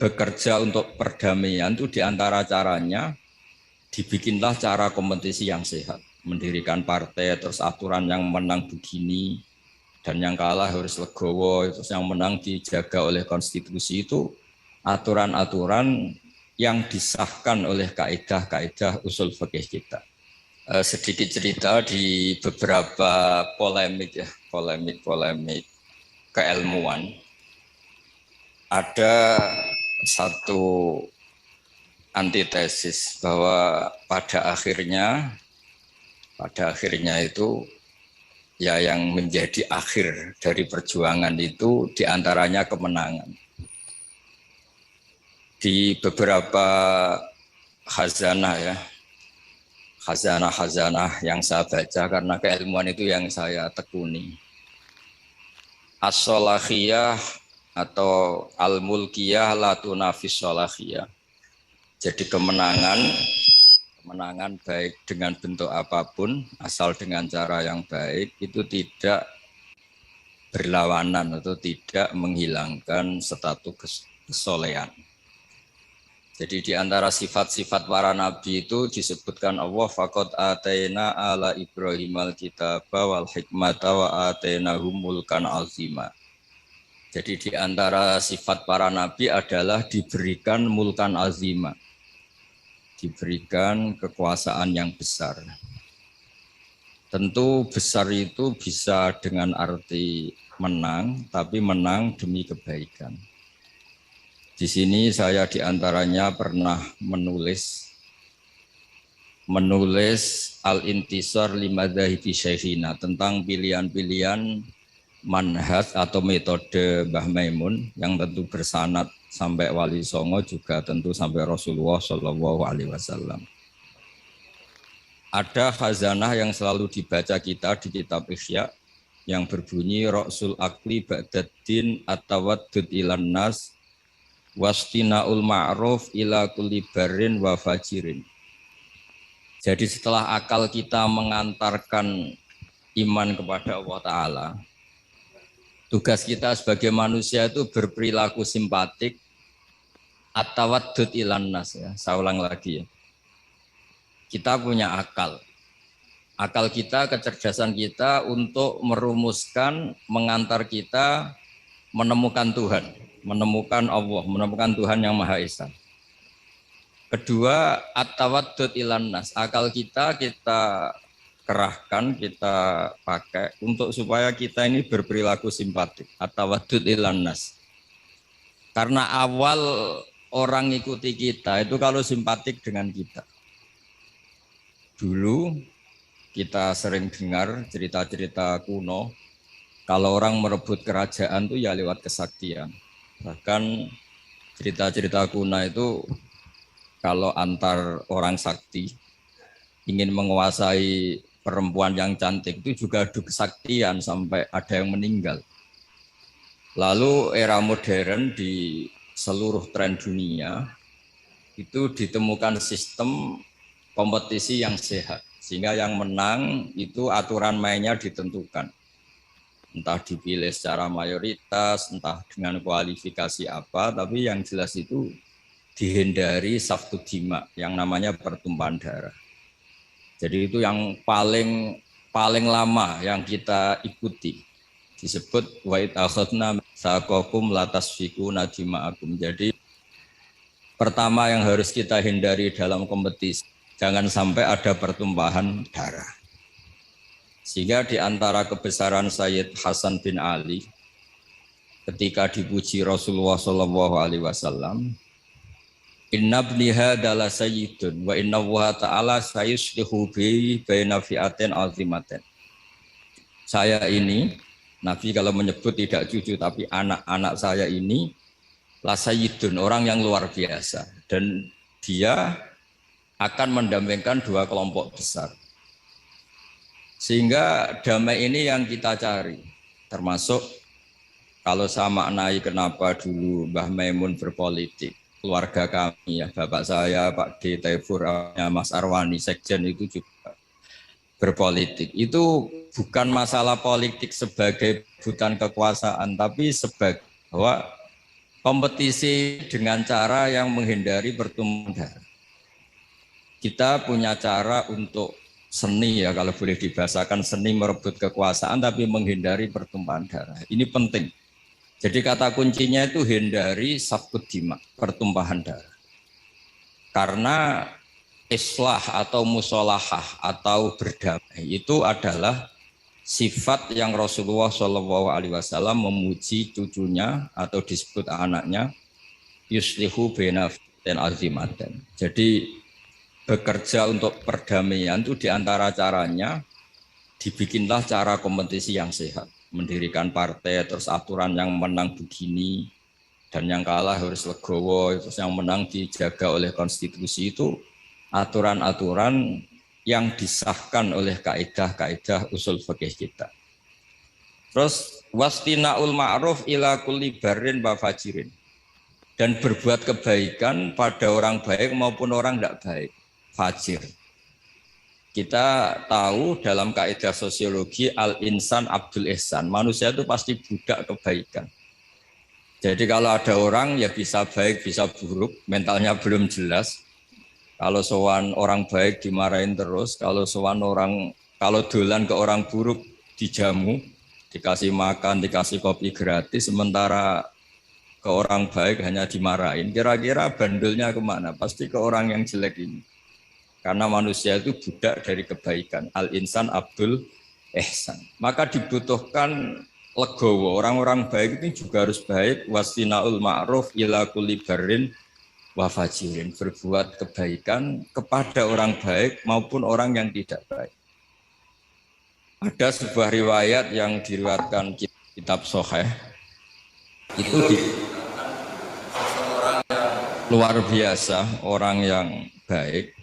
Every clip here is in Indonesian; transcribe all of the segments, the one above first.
bekerja untuk perdamaian itu diantara caranya dibikinlah cara kompetisi yang sehat. Mendirikan partai, terus aturan yang menang begini, dan yang kalah harus legowo, terus yang menang dijaga oleh konstitusi itu aturan-aturan yang disahkan oleh kaidah-kaidah usul fikih kita. Sedikit cerita di beberapa polemik keilmuan. Ada satu antitesis bahwa pada akhirnya itu ya yang menjadi akhir dari perjuangan itu diantaranya kemenangan. Di beberapa khazanah yang saya baca karena keilmuan itu yang saya tekuni. As-solahiyah atau al-mulkiyah la tunafis solahiyah. Jadi kemenangan baik dengan bentuk apapun, asal dengan cara yang baik, itu tidak berlawanan atau tidak menghilangkan status kesolehan. Jadi di antara sifat-sifat para nabi itu disebutkan Allah faqad ataina ala Ibrahimal kitaba wal hikmata wa atainahum mulkan azima. Jadi di antara sifat para nabi adalah diberikan mulkan azima. Diberikan kekuasaan yang besar. Tentu besar itu bisa dengan arti menang, tapi menang demi kebaikan. Di sini saya diantaranya pernah menulis Al-Intisar Limadzahibi Syekhina tentang pilihan-pilihan manhaj atau metode Mbah Maimun yang tentu bersanad sampai Wali Songo juga tentu sampai Rasulullah Shallallahu Alaihi Wasallam. Ada khazanah yang selalu dibaca kita di kitab Ihya yang berbunyi Ra'sul Akli Ba'daddin At-Tawaddud ilan nas Wastinaul ma'ruf ila kulli barrin wa fajirin. Jadi setelah akal kita mengantarkan iman kepada Allah Ta'ala, tugas kita sebagai manusia itu berperilaku simpatik at-tawaddud ilan nas ya. Saya ulang lagi ya. Kita punya akal. Akal kita, kecerdasan kita untuk merumuskan, mengantar kita menemukan Tuhan, menemukan Allah, menemukan Tuhan yang Maha Esa. Kedua, at-tawaddud ilan nas. Akal kita kerahkan, kita pakai untuk supaya kita ini berperilaku simpatik. At-tawaddud ilan nas. Karena awal orang ikuti kita itu kalau simpatik dengan kita. Dulu kita sering dengar cerita-cerita kuno, kalau orang merebut kerajaan itu ya lewat kesaktian. Bahkan cerita-cerita kuno itu kalau antar orang sakti ingin menguasai perempuan yang cantik itu juga adu kesaktian sampai ada yang meninggal. Lalu era modern di seluruh tren dunia itu ditemukan sistem kompetisi yang sehat. Sehingga yang menang itu aturan mainnya ditentukan. Entah dipilih secara mayoritas, entah dengan kualifikasi apa, tapi yang jelas itu dihindari saftu dima, yang namanya pertumpahan darah. Jadi itu yang paling lama yang kita ikuti. Disebut wa akhadna saqakum latasfikuna dima'akum. Jadi pertama yang harus kita hindari dalam kompetisi, jangan sampai ada pertumpahan darah. Sehingga di antara kebesaran Sayyid Hasan bin Ali ketika dipuji Rasulullah Shallallahu Alaihi Wasallam, Inna ibni hadala sayyidun wa inna Allah ta'ala sayuslihu bi baina fi'atin azimatin. Saya ini, Nabi kalau menyebut tidak cucu tapi anak-anak saya ini la sayyidun, orang yang luar biasa, dan dia akan mendampingkan dua kelompok besar. Sehingga damai ini yang kita cari, termasuk kalau saya maknai kenapa dulu Mbah Maimun berpolitik, keluarga kami ya, bapak saya, Pak D. Taifur, Mas Arwani, Sekjen itu juga berpolitik. Itu bukan masalah politik sebagai rebutan kekuasaan, tapi sebagai bahwa kompetisi dengan cara yang menghindari pertumpahan darah. Kita punya cara untuk seni ya, kalau boleh dibahasakan seni merebut kekuasaan tapi menghindari pertumpahan darah. Ini penting. Jadi kata kuncinya itu hindari safkut dima, pertumpahan darah. Karena islah atau musolahah atau berdamai itu adalah sifat yang Rasulullah SAW memuji cucunya atau disebut anaknya yuslihu benafitin azimaten. Jadi bekerja untuk perdamaian itu diantara caranya dibikinlah cara kompetisi yang sehat. Mendirikan partai, terus aturan yang menang begini, dan yang kalah harus legowo, terus yang menang dijaga oleh konstitusi itu aturan-aturan yang disahkan oleh kaidah-kaidah usul fikih kita. Terus wastinaul ma'ruf ila kulli barrin wa fajirin. Dan berbuat kebaikan pada orang baik maupun orang tidak baik, fajir. Kita tahu dalam kaidah sosiologi al-insan abdul ihsan, manusia itu pasti budak kebaikan. Jadi kalau ada orang ya bisa baik, bisa buruk, mentalnya belum jelas. Kalau sowan orang baik dimarahin terus, kalau dolan ke orang buruk dijamu, dikasih makan, dikasih kopi gratis, sementara ke orang baik hanya dimarahin. Kira-kira bandulnya kemana? Pasti ke orang yang jelek ini. Karena manusia itu budak dari kebaikan. Al-insan abdul ihsan. Maka dibutuhkan legowo. Orang-orang baik itu juga harus baik. Wasinaul ma'ruf ila kulli barrin wa fajirin, berbuat kebaikan kepada orang baik maupun orang yang tidak baik. Ada sebuah riwayat yang diriwayatkan kitab Sahih itu di luar biasa, orang yang baik.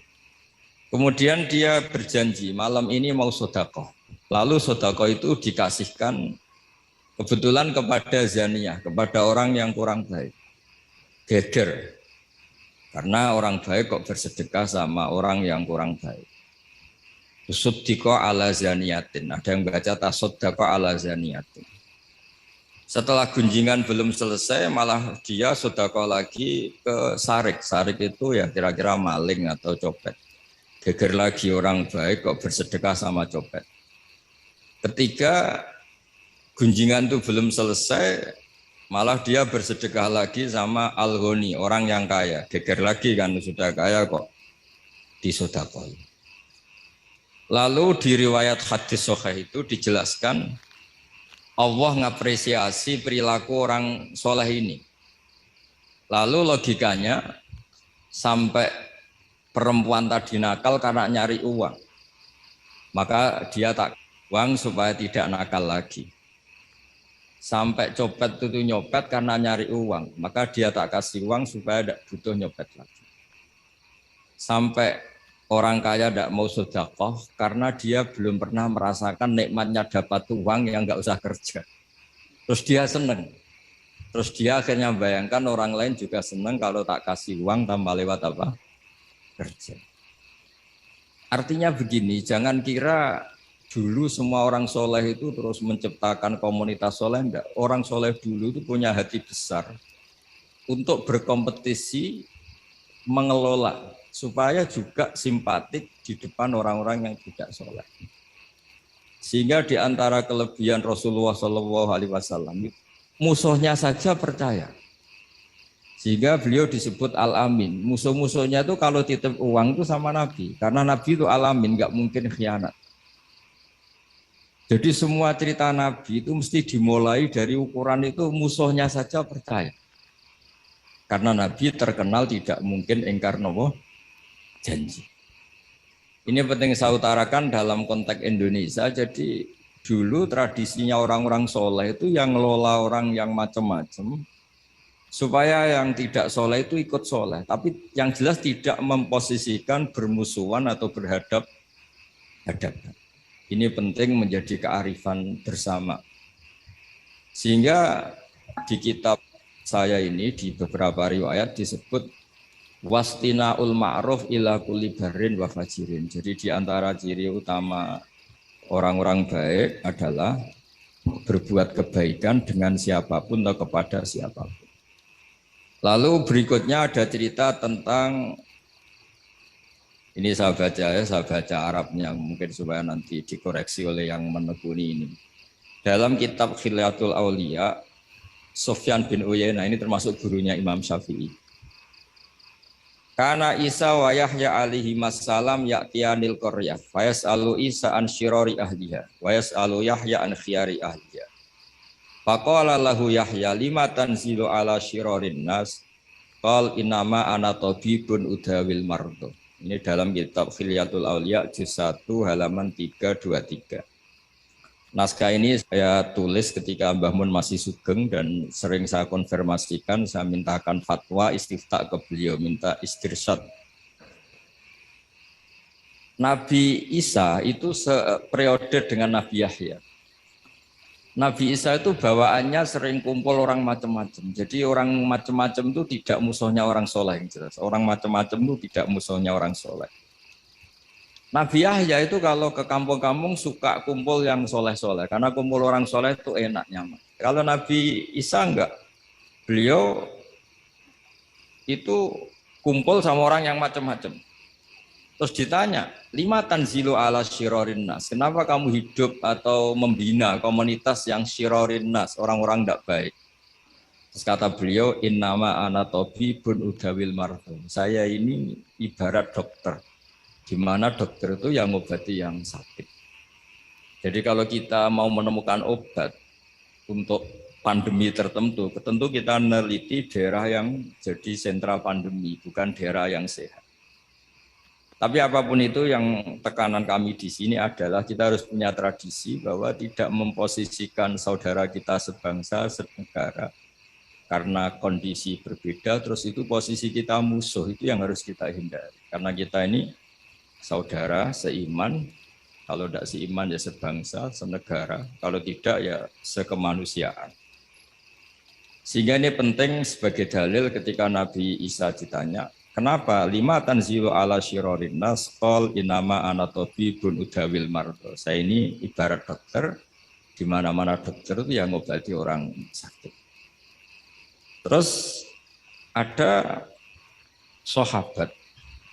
Kemudian dia berjanji malam ini mau sedekah. Lalu sedekah itu dikasihkan kebetulan kepada zaniyah, kepada orang yang kurang baik. Geder. Karena orang baik kok bersedekah sama orang yang kurang baik. Suddiko ala zaniyatin. Ada yang baca tasoddako ala zaniyatin. Setelah gunjingan belum selesai, malah dia sedekah lagi ke sarik. Sarik itu ya kira-kira maling atau copet. Geger lagi orang baik kok bersedekah sama copet. Ketika gunjingan itu belum selesai, malah dia bersedekah lagi sama al-ghani, orang yang kaya. Geger lagi kan sudah kaya kok disedekah. Lalu di riwayat hadis sahih itu dijelaskan Allah ngapresiasi perilaku orang soleh ini. Lalu logikanya sampai perempuan tadi nakal karena nyari uang, maka dia tak uang supaya tidak nakal lagi. Sampai copet itu nyopet karena nyari uang, maka dia tak kasih uang supaya tidak butuh nyopet lagi. Sampai orang kaya tidak mau sedekah karena dia belum pernah merasakan nikmatnya dapat uang yang nggak usah kerja. Terus dia senang. Terus dia akhirnya bayangkan orang lain juga senang kalau tak kasih uang tanpa lewat apa? Kerja. Artinya begini, jangan kira dulu semua orang soleh itu terus menciptakan komunitas soleh. Enggak. Orang soleh dulu itu punya hati besar untuk berkompetisi mengelola supaya juga simpatik di depan orang-orang yang tidak soleh. Sehingga di antara kelebihan Rasulullah SAW, musuhnya saja percaya. Sehingga beliau disebut Al-Amin. Musuh-musuhnya itu kalau titip uang itu sama Nabi. Karena Nabi itu Al-Amin, nggak mungkin khianat. Jadi semua cerita Nabi itu mesti dimulai dari ukuran itu musuhnya saja percaya. Karena Nabi terkenal tidak mungkin ingkar nopo janji. Ini penting saya utarakan dalam konteks Indonesia. Jadi dulu tradisinya orang-orang soleh itu yang ngelola orang yang macam-macam, supaya yang tidak soleh itu ikut soleh. Tapi yang jelas tidak memposisikan bermusuhan atau berhadap-hadapan. Ini penting menjadi kearifan bersama. Sehingga di kitab saya ini di beberapa riwayat disebut wastinaul ma'ruf ila kulli barrin wa fajirin. Jadi di antara ciri utama orang-orang baik adalah berbuat kebaikan dengan siapapun atau kepada siapapun. Lalu berikutnya ada cerita tentang, ini saya baca ya, saya baca Arabnya mungkin supaya nanti dikoreksi oleh yang menekuni ini. Dalam kitab Khilyatul Auliya, Sufyan bin Uyainah ini termasuk gurunya Imam Syafi'i. Karena Isa wa Yahya alaihi wassalam ya'tiyanil qaryah, wa yas'alu Isa an syirari ahliha, wa yas'alu Yahya an khiyari ahliha. Faqala lahu Yahya lima tanzilu ala syirarin nas, qal innama ana tabibun udawil mardo. Ini dalam kitab Khilyatul Auliya juz 1 halaman 323. Naskah ini saya tulis ketika Mbah Mun masih sugeng dan sering saya konfirmasikan, saya mintakan fatwa istifta ke beliau, minta istirsyad. Nabi Isa itu seperiode dengan Nabi Yahya. Nabi Isa itu bawaannya sering kumpul orang macam-macam. Jadi orang macam-macam itu tidak musuhnya orang soleh yang jelas. Orang macam-macam itu tidak musuhnya orang soleh. Nabi Yahya itu kalau ke kampung-kampung suka kumpul yang soleh-soleh. Karena kumpul orang soleh itu enak, nyaman. Kalau Nabi Isa enggak. Beliau itu kumpul sama orang yang macam-macam. Terus ditanya, lima tanzilu ala syirorin nas. Kenapa kamu hidup atau membina komunitas yang syirorin nas, orang-orang tidak baik? Terus kata beliau, innama ana tabibun udawil mardo. Saya ini ibarat dokter, di mana dokter itu yang ngobati yang sakit. Jadi kalau kita mau menemukan obat untuk pandemi tertentu, tentu kita meneliti daerah yang jadi sentra pandemi, bukan daerah yang sehat. Tapi apapun itu, yang tekanan kami di sini adalah kita harus punya tradisi bahwa tidak memposisikan saudara kita sebangsa, senegara, karena kondisi berbeda, terus itu posisi kita musuh, itu yang harus kita hindari. Karena kita ini saudara, seiman, kalau tidak seiman ya sebangsa, senegara, kalau tidak ya sekemanusiaan. Sehingga ini penting sebagai dalil ketika Nabi Isa ditanya, kenapa lima tanzilu ala syirorin nas qol inama ana tabibun udawil mardo. Saya ini ibarat dokter, di mana-mana dokter itu yang ngobati orang sakit. Terus ada sahabat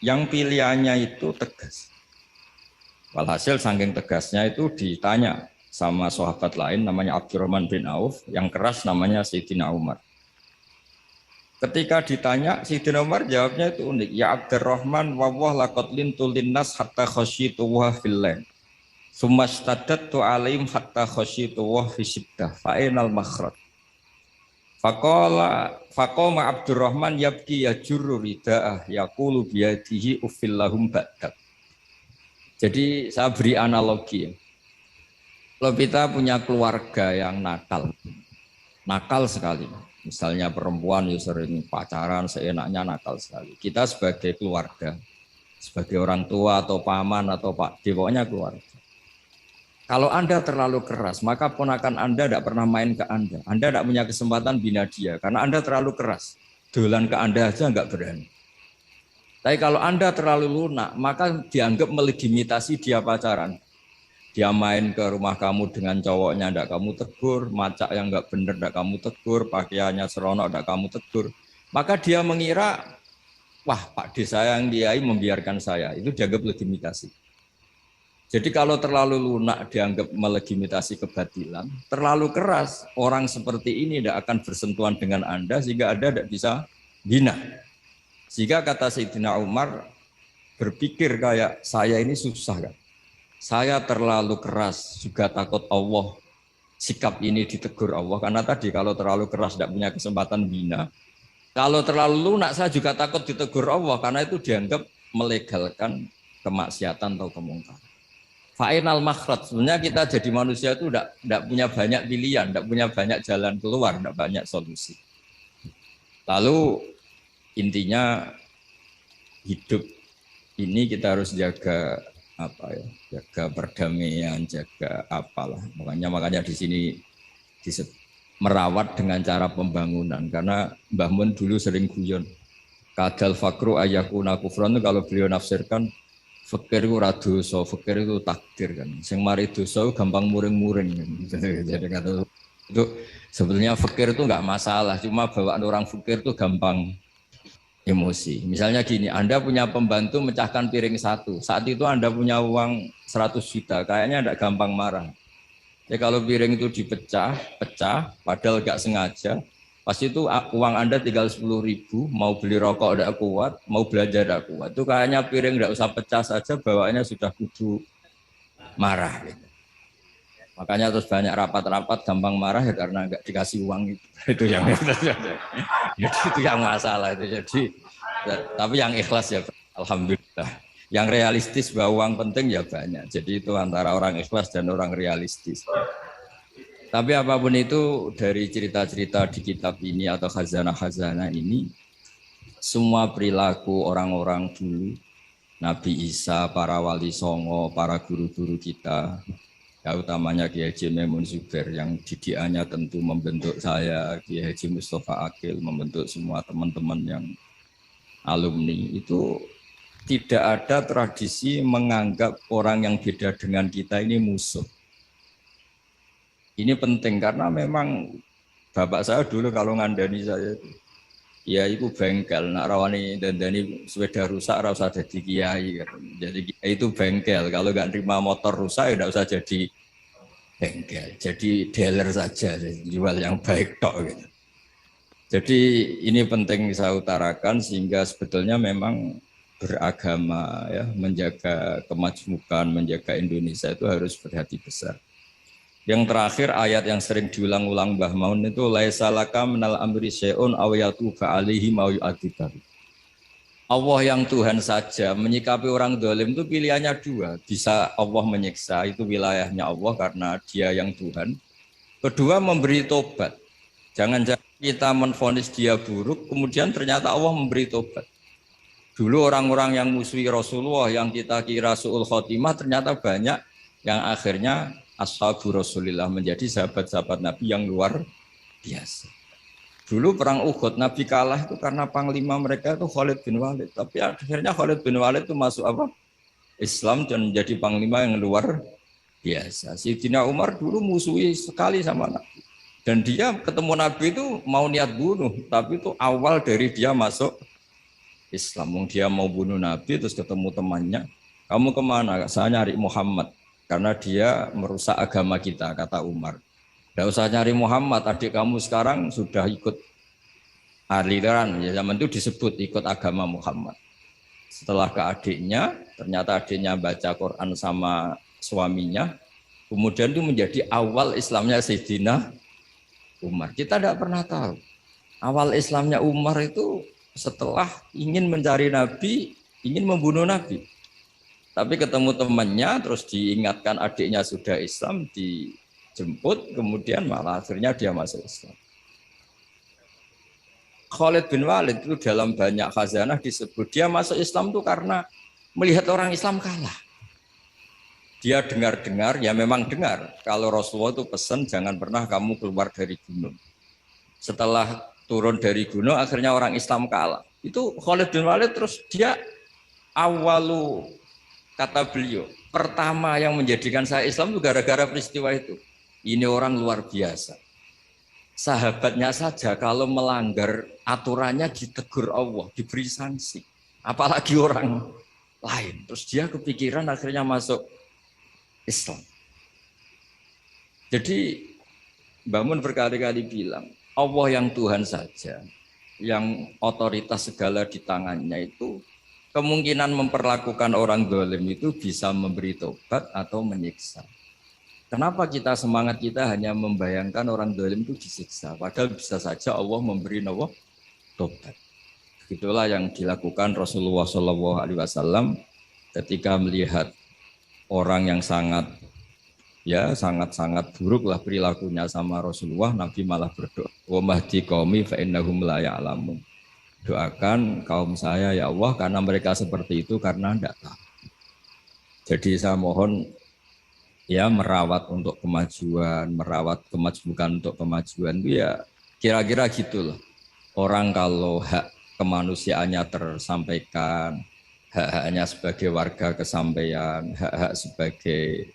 yang pilihannya itu tegas. Walhasil saking tegasnya itu ditanya sama sahabat lain namanya Abdurrahman bin Auf, yang keras namanya Sayyidina Umar. Ketika ditanya, Sayyidina Umar jawabnya itu unik. Ya Abdurrahman, wawah laqad lintu linnas hatta khasyitu wa fillah. Sumastadatu alaihim hatta khasyitu wa fi syiddah. Fa'inal makhraj. Faqama Abdurrahman yabki yajurru rida'ah yaqulu biyadihi ufillahum ba'dak. Jadi saya beri analogi. Kalau kita punya keluarga yang nakal sekali. Misalnya perempuan yang sering pacaran, seenaknya nakal sekali. Kita sebagai keluarga, sebagai orang tua atau paman atau pakde, pokoknya keluarga. Kalau Anda terlalu keras, maka ponakan Anda tidak pernah main ke Anda. Anda tidak punya kesempatan bina dia, karena Anda terlalu keras. Dolan ke Anda aja nggak berani. Tapi kalau Anda terlalu lunak, maka dianggap melegitimasi dia pacaran. Dia main ke rumah kamu dengan cowoknya, ndak kamu tegur, macak yang nggak bener, ndak kamu tegur, pakaiannya seronok, ndak kamu tegur. Maka dia mengira, wah Pak D saya yang diai membiarkan saya, itu dianggap legitimasi. Jadi kalau terlalu lunak dianggap melegitimasi kebatilan, terlalu keras, orang seperti ini tidak akan bersentuhan dengan Anda, sehingga Anda tidak bisa bina. Sehingga kata Sayyidina Umar, berpikir kayak saya ini susah kan. Saya terlalu keras, juga takut Allah. Sikap ini ditegur Allah. Karena tadi kalau terlalu keras tidak punya kesempatan bina. Kalau terlalu lunak saya juga takut ditegur Allah. Karena itu dianggap melegalkan kemaksiatan atau kemungkaran. Fa'inal makhraj. Sebenarnya kita jadi manusia itu tidak punya banyak pilihan. Tidak punya banyak jalan keluar. Tidak banyak solusi. Lalu intinya hidup ini kita harus jaga jaga perdamaian, jaga apalah. Makanya di sini merawat dengan cara pembangunan. Karena Mbah Mun dulu sering guyon. Kadal fakru ayakuna kufran itu kalau beliau nafsirkan, fakir itu radoso, fakir itu takdir kan. Sing mari dosa gampang muring-muring kan. Jadi kata Itu sebetulnya fakir itu nggak masalah, cuma bawaan orang fakir itu gampang emosi. Misalnya gini, Anda punya pembantu mecahkan piring satu, saat itu Anda punya uang 100 juta, kayaknya tidak gampang marah. Ya kalau piring itu pecah, padahal nggak sengaja, pasti itu uang Anda tinggal 10.000, mau beli rokok tidak kuat, mau belanja tidak kuat. Itu kayaknya piring tidak usah pecah saja, bawaannya sudah kudu marah. Gitu. Makanya terus banyak rapat-rapat gampang marah ya karena nggak dikasih uang itu. Itu yang itu yang masalah itu. Jadi tapi yang ikhlas ya alhamdulillah. Yang realistis bahwa uang penting ya banyak. Jadi itu antara orang ikhlas dan orang realistis. Tapi apapun itu dari cerita-cerita di kitab ini atau khazanah-khazanah ini, semua perilaku orang-orang dulu, Nabi Isa, para wali songo, para guru-guru kita, ya utamanya Kiai Haji Maimun Zubair yang didikannya tentu membentuk saya, Kiai Haji Mustafa Akil membentuk semua teman-teman yang alumni, itu tidak ada tradisi menganggap orang yang beda dengan kita ini musuh. Ini penting karena memang bapak saya dulu kalau ngandani saya ya itu bengkel, nak rawani dandani sepeda rusak rasa jadi kiai. Jadi itu bengkel, kalau nggak terima motor rusak ya nggak usah jadi bengkel, jadi dealer saja, jual yang baik tok gitu. Jadi ini penting saya utarakan sehingga sebetulnya memang beragama ya, menjaga kemajmukan, menjaga Indonesia itu harus berhati besar. Yang terakhir ayat yang sering diulang-ulang Mbah Maun itu laisa laka minal amri syai'un aw yatuba alaihim aw yu'adzibahu. Allah yang Tuhan saja menyikapi orang dolim itu pilihannya dua. Bisa Allah menyiksa, itu wilayahnya Allah karena dia yang Tuhan. Kedua memberi tobat. Jangan-jangan kita menvonis dia buruk, kemudian ternyata Allah memberi tobat. Dulu orang-orang yang musuhi Rasulullah yang kita kira su'ul khotimah ternyata banyak yang akhirnya ashabu Rasulillah menjadi sahabat-sahabat Nabi yang luar biasa. Dulu perang Uhud Nabi kalah itu karena panglima mereka itu Khalid bin Walid. Tapi akhirnya Khalid bin Walid itu masuk apa? Islam dan menjadi panglima yang luar biasa. Sayyidina Umar dulu musuhi sekali sama Nabi. Dan dia ketemu Nabi itu mau niat bunuh, tapi itu awal dari dia masuk Islam. Dia mau bunuh Nabi terus ketemu temannya. Kamu kemana? Saya nyari Muhammad. Karena dia merusak agama kita, kata Umar. Tidak usah nyari Muhammad, adik kamu sekarang sudah ikut aliran. Ya, zaman itu disebut ikut agama Muhammad. Setelah ke adiknya, ternyata adiknya baca Quran sama suaminya. Kemudian itu menjadi awal Islamnya Sayyidina Umar. Kita tidak pernah tahu. Awal Islamnya Umar itu setelah ingin mencari Nabi, ingin membunuh Nabi. Tapi ketemu temannya, terus diingatkan adiknya sudah Islam, dijemput, kemudian malah akhirnya dia masuk Islam. Khalid bin Walid itu dalam banyak khazanah disebut, dia masuk Islam itu karena melihat orang Islam kalah. Dia dengar-dengar, ya memang dengar, kalau Rasulullah itu pesan jangan pernah kamu keluar dari gunung. Setelah turun dari gunung, akhirnya orang Islam kalah. Itu Khalid bin Walid terus dia awalu, kata beliau, pertama yang menjadikan saya Islam itu gara-gara peristiwa itu. Ini orang luar biasa. Sahabatnya saja kalau melanggar aturannya ditegur Allah, diberi sanksi. Apalagi orang lain. Terus dia kepikiran akhirnya masuk Islam. Jadi Mbah Mun berkali-kali bilang, Allah yang Tuhan saja, yang otoritas segala di tangannya itu, kemungkinan memperlakukan orang zalim itu bisa memberi tobat atau menyiksa. Kenapa kita semangat kita hanya membayangkan orang zalim itu disiksa, padahal bisa saja Allah memberi tobat. Itulah yang dilakukan Rasulullah SAW ketika melihat orang yang sangat buruk lah perilakunya sama Rasulullah, Nabi malah berdoa, wa mahdi qaumi fa innahum la ya'lamun. Doakan kaum saya ya Allah karena mereka seperti itu karena tidak tahu. Jadi saya mohon ya merawat untuk kemajuan, merawat kemajmukan untuk kemajuan itu ya kira-kira gitulah. Orang kalau hak kemanusiaannya tersampaikan, hak-haknya sebagai warga kesampaian, hak-hak sebagai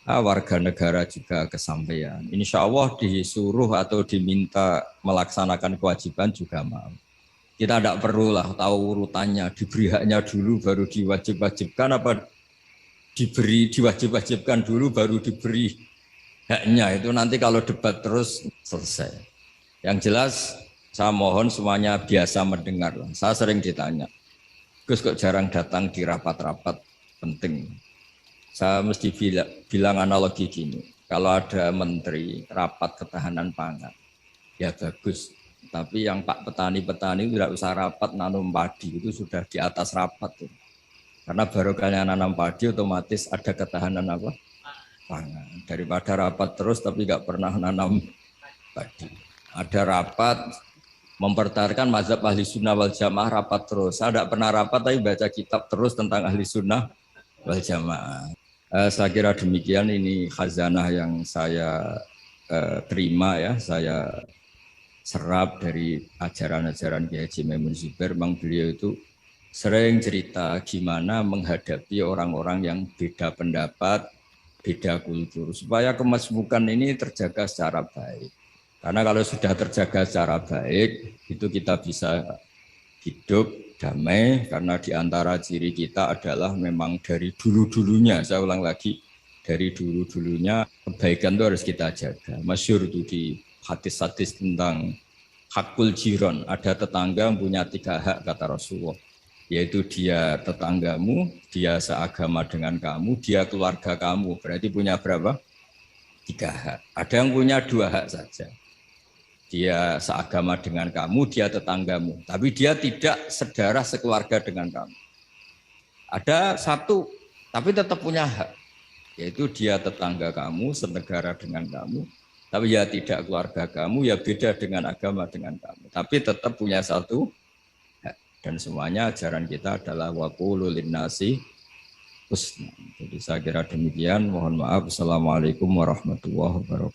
warga negara juga kesampaian. Insya Allah disuruh atau diminta melaksanakan kewajiban juga mau. Kita tidak perlulah tahu urutannya, diberi haknya dulu baru diwajib-wajibkan apa diberi diwajib-wajibkan dulu baru diberi haknya. Itu nanti kalau debat terus selesai. Yang jelas saya mohon semuanya biasa mendengar. Saya sering ditanya, Gus kok jarang datang di rapat-rapat penting. Saya mesti bilang analogi gini, kalau ada menteri rapat ketahanan pangan, ya bagus. Tapi yang Pak petani-petani tidak usah rapat nanam padi, itu sudah di atas rapat. Tuh. Karena barokahnya nanam padi otomatis ada ketahanan apa? Pangan. Daripada rapat terus tapi nggak pernah nanam padi. Ada rapat mempertahankan mazhab ahli sunnah wal jamaah rapat terus. Saya tidak pernah rapat tapi baca kitab terus tentang ahli sunnah wal jamaah. Saya kira demikian, ini khazanah yang saya terima ya, saya serap dari ajaran-ajaran Kiai Haji Maimun Zubair. Memang beliau itu sering cerita gimana menghadapi orang-orang yang beda pendapat, beda kultur, supaya kemasmukan ini terjaga secara baik. Karena kalau sudah terjaga secara baik, itu kita bisa hidup damai, karena di antara ciri kita adalah memang dari dulu-dulunya, saya ulang lagi, dari dulu-dulunya kebaikan itu harus kita jaga. Masyhur itu di hadis-hadis tentang hakul jiron, ada tetangga yang punya 3 hak kata Rasulullah, yaitu dia tetanggamu, dia seagama dengan kamu, dia keluarga kamu, berarti punya berapa? 3 hak. Ada yang punya 2 hak saja. Dia seagama dengan kamu, dia tetanggamu. Tapi dia tidak sedarah sekeluarga dengan kamu. Ada 1, tapi tetap punya hak. Yaitu dia tetangga kamu, senegara dengan kamu. Tapi ya tidak keluarga kamu, ya beda dengan agama dengan kamu. Tapi tetap punya 1 hak. Dan semuanya ajaran kita adalah waqulu linnasi husna. Jadi saya kira demikian. Mohon maaf. Assalamualaikum warahmatullahi wabarakatuh.